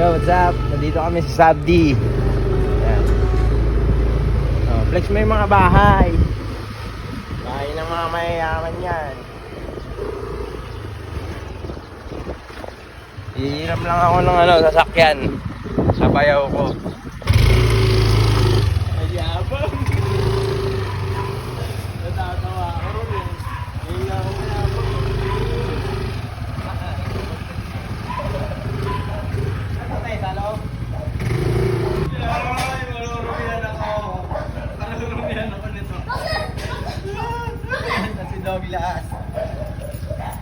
Yo, what's up? Nandito kami sa Sabdi. Ayan. Oh, flex mo yung mga bahay. Bahay ng mga mayayaman yan. Hihiram lang ako ng sasakyan. Sa bayaw ko. Ayabang. Natatawa ako rin eh. Ayun lang ako mayabang. Ano tayo sa loob? Ay, malurumihan ako. Malurumihan ako nito. Si Douglas.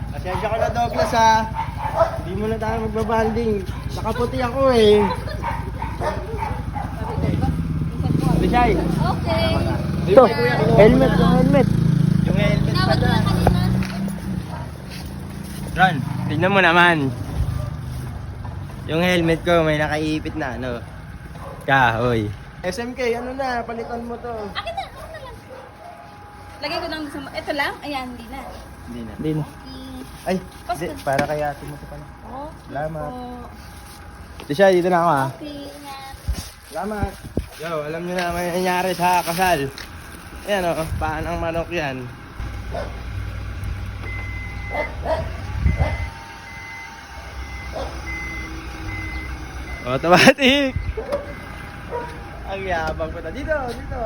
Pasensya ka na, Douglas, ha. Hindi mo na tayo magbabanding. Nakaputi ako eh. Bishay. Okay. Ito, helmet, yung helmet. Yung helmet pa Nawag na. na kanina. Ron, tignan mo naman. Yung helmet ko may nakaipit na, ano. Kahoy. SMK, ano na, palitan mo to. Akin na lang. Lagay ko lang sa... Ito lang? Ayan, hindi na. Hindi na. Hindi na. Ay, di, para kaya ate mo ito pala. Oh, Salamat. Bishay, dito na ako, ha. okay, ingat. Salamat. Yo, alam niyo na may nangyari sa kasal. Ayan o, paan ang manok yan. Automatic! Ang yabang ko na. Dito, dito.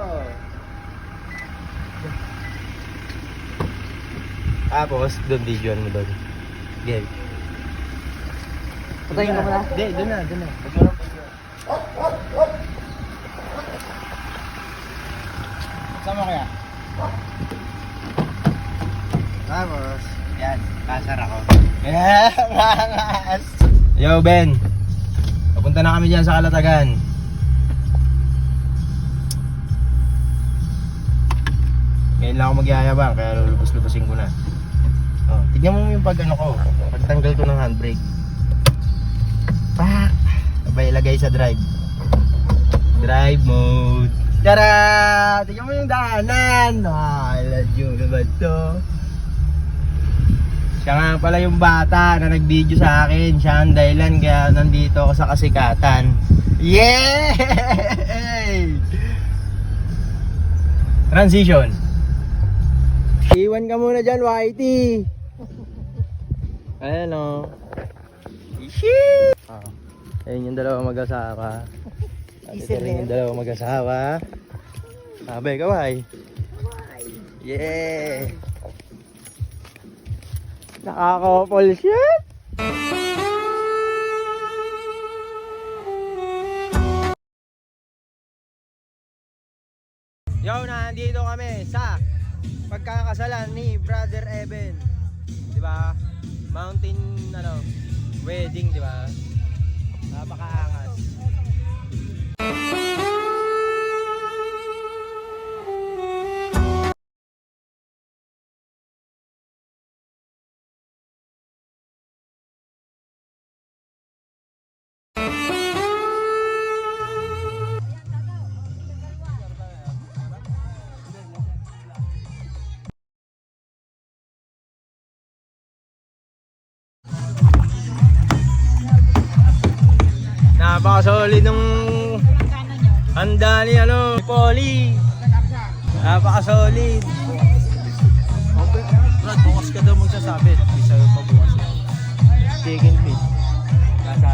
Tapos, doon videoan mo doon. Game. Patayin ka pala? Hindi, doon na, doon na. Huwag mo lang video. Sama kaya? Tapos, yan, kasar ako. Yes! Yo, Ben. Papunta na kami dyan sa Kalatagan. Ngayon lang ako magyayabang, kaya lulubos-lubosin ko na. Oh, tignan mo yung pag ano ko, pagtanggal ko ng handbrake. Pak! Abay, ilagay sa drive. Drive mode. Tara! Tignan mo yung daanan. Ah, I love you naman to. Siya nga pala yung bata na nag-video sa akin. Siya ang dahilan kaya nandito ako sa kasikatan. Yay! Transition. Iwan ka muna dyan, Whitey. Ayan o. Sheesh! Ayun yung dalawang mag-asawa. Ito rin yung dalawang mag-asawa. Sabi, kaway. Yeah! Nakaka-couple siya. Yo, nandito kami sa pagkakasalan ni Brother Eben. 'Di ba? Mountain wedding, 'di ba? Napakaangas. Napaka-solid nung handa ni Polly. Napaka-solid. Brad, bukas ka daw magsasabit. Hindi sa'yo pabukas. Chicken feet.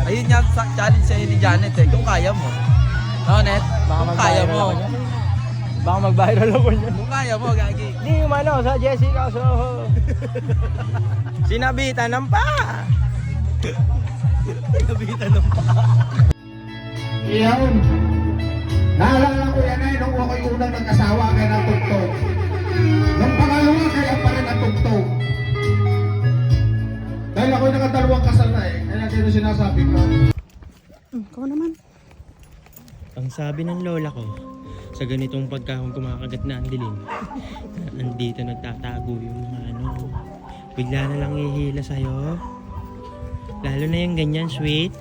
Ayun nga, challenge sa'yo ni Janet eh. Kung kaya mo. No, Net? Kung kaya mo. Baka mag-viral ako niya. Kung kaya mo, gagi. Di umano sa Jessica Soho. Sinabitan ng pa. Nabitan ng pa. Iyon. Naalala ko yan nung ako'y unang nag-asawa kaya natugtog. Nung pangalawa kaya pa rin natugtog. Dahil ako'y nakadalawang kasal na kaya sino sinasabi ko. Ikaw naman. Ang sabi ng lola ko, sa ganitong pagkahong kumakagat na ang dilim, andito nagtatago yung mga bigla na lang ihila sa'yo. Lalo na yung ganyan, sweet.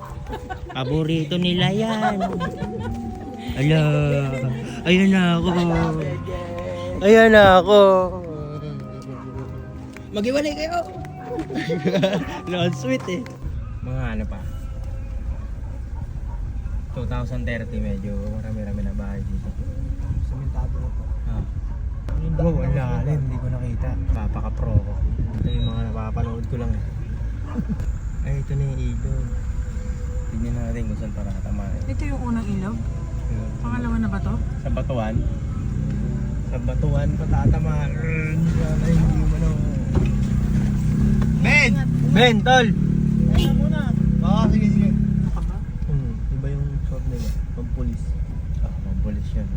Paborito nila yan. Ala, ayan na ako. Ayan na ako. Mag-iwalay kayo. Non sweet eh. Mga ano pa? 2030 medyo marami-rami na bahay dito. Sementado na po. Ah. Oh, ang lalim, hindi ko nakita. Papaka-pro ko. Ito yung mga napapanood ko lang eh. Ay, ito na yung ilog. Tignan natin kung saan para katamaan. Ito yung unang ilog? Pangalawa na ba to? Sa Batuan. Sa Batuan pa tatamaan. Sana hindi mo na. Ben! Ben, tol! Ayun muna. Oo, sige, sige. Iba yung shop nila. Pampulis. Ah, pampulis yan.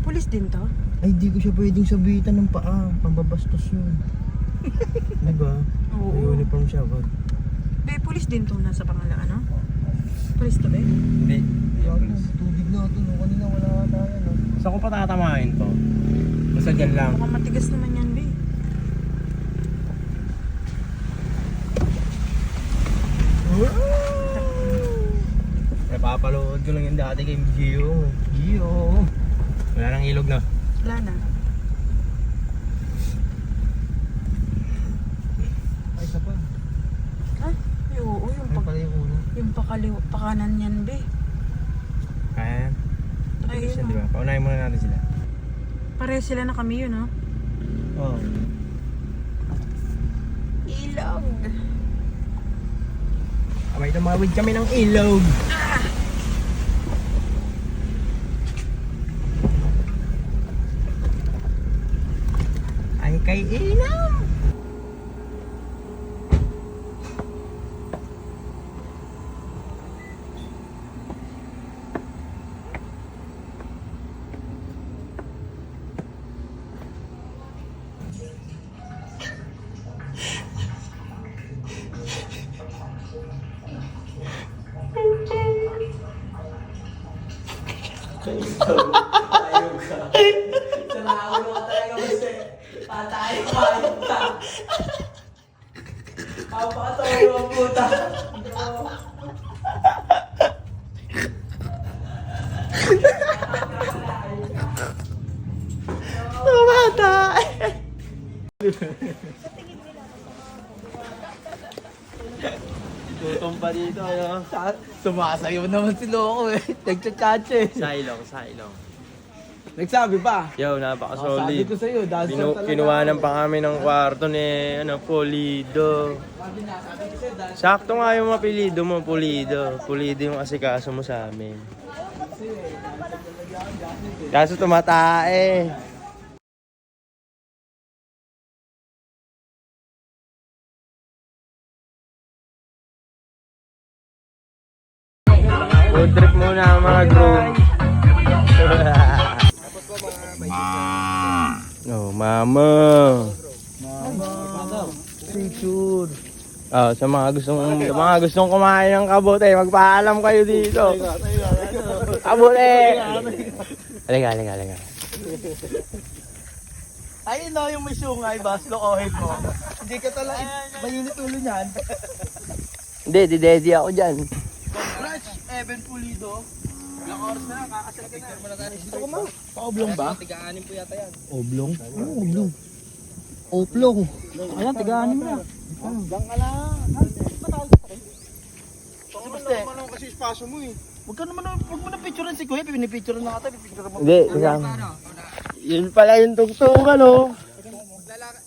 Pulis din to? Ay, di ko siya pwedeng sabitan ng paa. Pambabastos yun. Diba? Oo. May uniform siya, wag. Be, pulis din to nasa pangalawa, ano? Pulis to, be? Hindi. Tubig na ito. No? Kanina wala ka tayo. No? Saan ko pa tatamahin to? Basta dyan lang. Mukhang matigas naman yan, be. Napapalood ko lang yung dati kay Gio. Gio. Wala nang ilog na. Wala na. Ay, isa pa. Ah, oo, yung, Ay, pala yung una. yung pakanan yan, be. Kaya yan. Ay, Ayun, yun, di ba? Paunahin muna natin sila. pare sila na kami yun, ha? Oh. Ilog. May tumawid kami ng ilog. Ay kay ilog. Gutom pa dito, ano? Sumasayaw naman si Loco eh. Nagchat-chat eh. Silong, silong. Nagsabi pa. Yo, Sabi napaka-solid. ko sa'yo, dancer talaga. Kinuhanan pa kami ng kwarto ni Pulido. Sabi ko sa'yo, dancer. Sakto nga yung apelido mo, Pulido. Pulido yung asikaso mo sa amin. Kaso tumatae. Food trip muna ang mga groom. Oh, mama. Picture. Oh, sa mga gustong kumain ng kabote, magpaalam kayo dito. Kabote. Halika. Ayun no, yung may sungay, bas, lokohin mo. Hindi ka talaga, mainit ulo niyan. Hindi, didedi ako dyan. Congrats, Evan Pulido. Ilang oras na, kakasal ka na. Gusto ko ma. Pa-oblong ba? Tiga-anim po yata yan. Oblong? Ano oblong? Oplong. Ayan, tiga-anim na. Diyan ka lang. Pangalaman kasi espasyo mo eh. Huwag mo na picturean si Kuya, pinipicturean na kita, pipicturean mo. Hindi, kasama. Yun pala yung tugtugan, oh.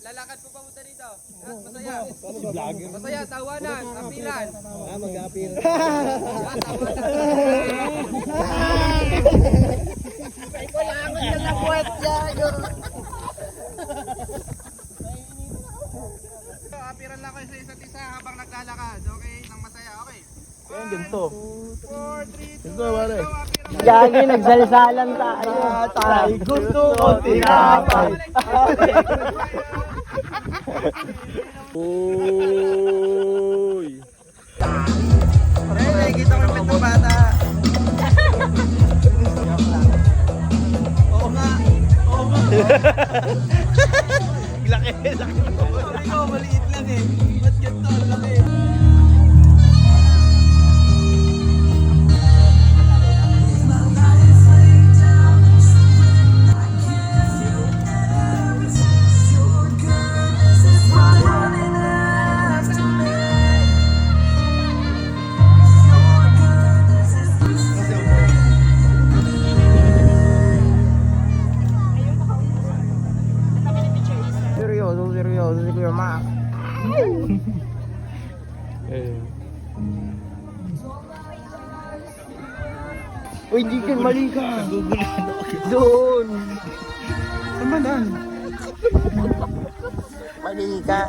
Lalakad po pamunta dito. Masaya. Masaya, tawanan, apilan. Mag-appear. Apiran lang kayo sa isa't isa habang naglalakad. Okay, nang masaya. Okay. Ayan, ganito. 4, 3, 2, Ganito, pare. Gagi, nagsalsalan tayo. Tay, gusto ko tinapay. Uy. Pare, nakikita ko yung bata. Oo nga. Laki. Sabi ko, maliit lang eh. Ba't ganito? Laki. Uy, hindi ka, mali ka. Doon. Saan ba daan? Mali ka.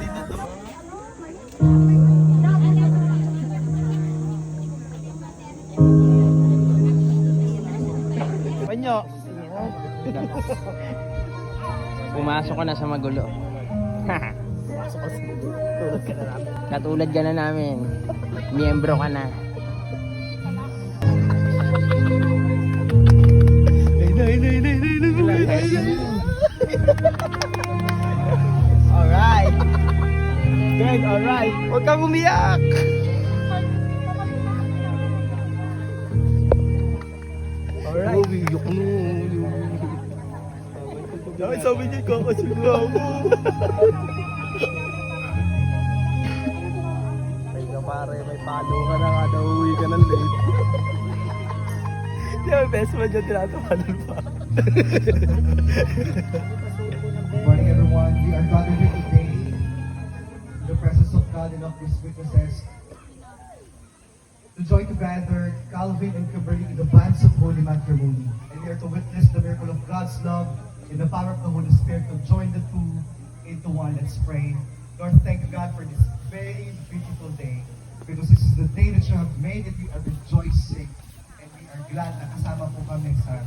Panyo. Pumasok ka na sa magulo. Katulad ka na namin. Miyembro ka na. Alright. Good, alright. Huwag kang umiyak. Alright. Umiyak mo. Ay, sabi niya, kakasila mo. Ay ka pare, may palo ka na kada uwi ka ng late. Yung best man dyan tinatawanan pa. Good morning, everyone. We are gathered here today in the presence of God and of His witnesses to join together Calvin and Kimberly in the bands of Holy Matrimony. And we are to witness the miracle of God's love in the power of the Holy Spirit to join the two into one. Let's pray. Lord, thank you, God, for this very beautiful day. Because this is the day that you have made and we are rejoicing. And we are glad na kasama po kami sa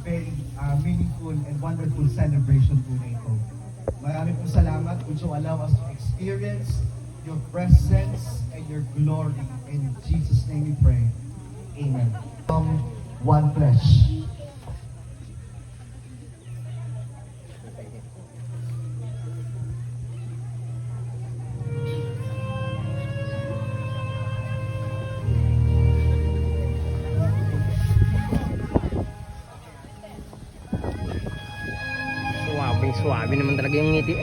very meaningful and wonderful celebration po na ito. Maraming pong salamat. Would you allow us to experience your presence and your glory. In Jesus' name we pray. Amen. One flesh. Suwabe naman talaga yung ngiti.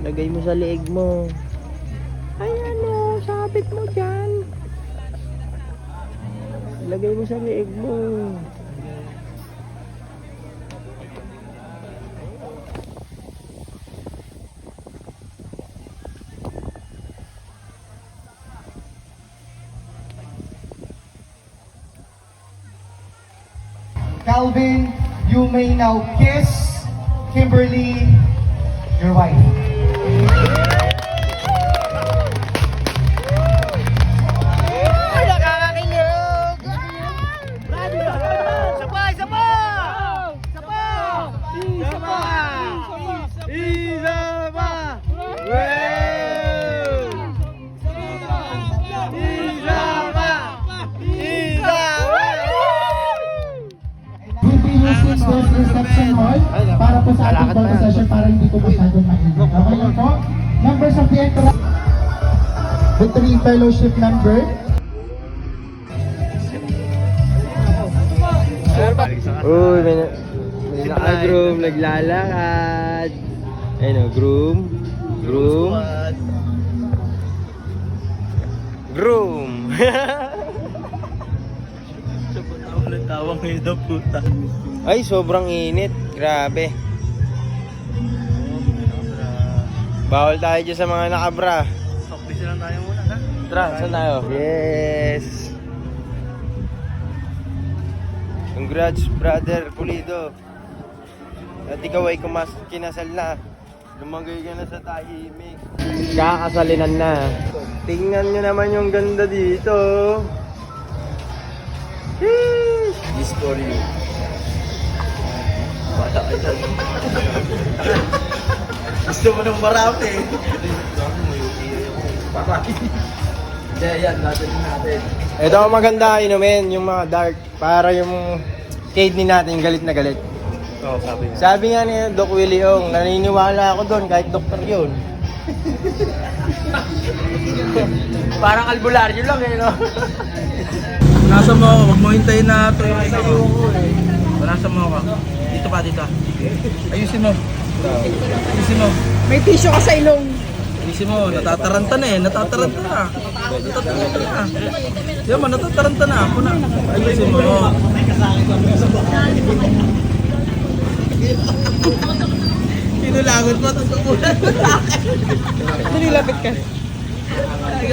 Lagay mo sa leeg mo. Ay ano, sabit mo dyan. Lagay mo sa leeg mo. Calvin, you may now kiss Kimberly, your wife. Reception hall para po sa ating photo session para hindi po masyadong mainit. Okay lang po? Members of the entourage, the 3 fellowship member. Uy, may naka-groom, naglalakad. Ayun o, groom. Tawang ngayon na puta. Ay, sobrang init. Grabe. Bawal tayo dyan sa mga nakabra. Sokbis lang tayo muna, ha? Tara, saan tayo? Yes! Congrats, brother Pulido. At ikaw ay kinasal na. Lumagay ka na sa tahimik. Kakasalinan na. Tingnan nyo naman yung ganda dito. This for you. Bata ka dyan. Gusto mo ng marami. Marami. Hindi, yan. Natin. Ito ang maganda inumin, yung mga dark. Para yung kidney natin galit na galit. Oo, sabi nga. Sabi nga ni Doc Willie Ong, naniniwala ako doon kahit doktor yun. Parang albularyo lang eh, no? Nasa mo ako, huwag mo hintayin na ito yung sa'yo ko eh. Nasa mo ako. Dito pa. Ayusin mo. May tissue ka sa ilong. Ayusin mo, natataranta na eh. Natataranta na. Natataranta na. Yan mo, natataranta na. Ako na. Ayusin mo. Pinulagot mo, tapos umulan mo sa akin. Nilapit ka. Ay,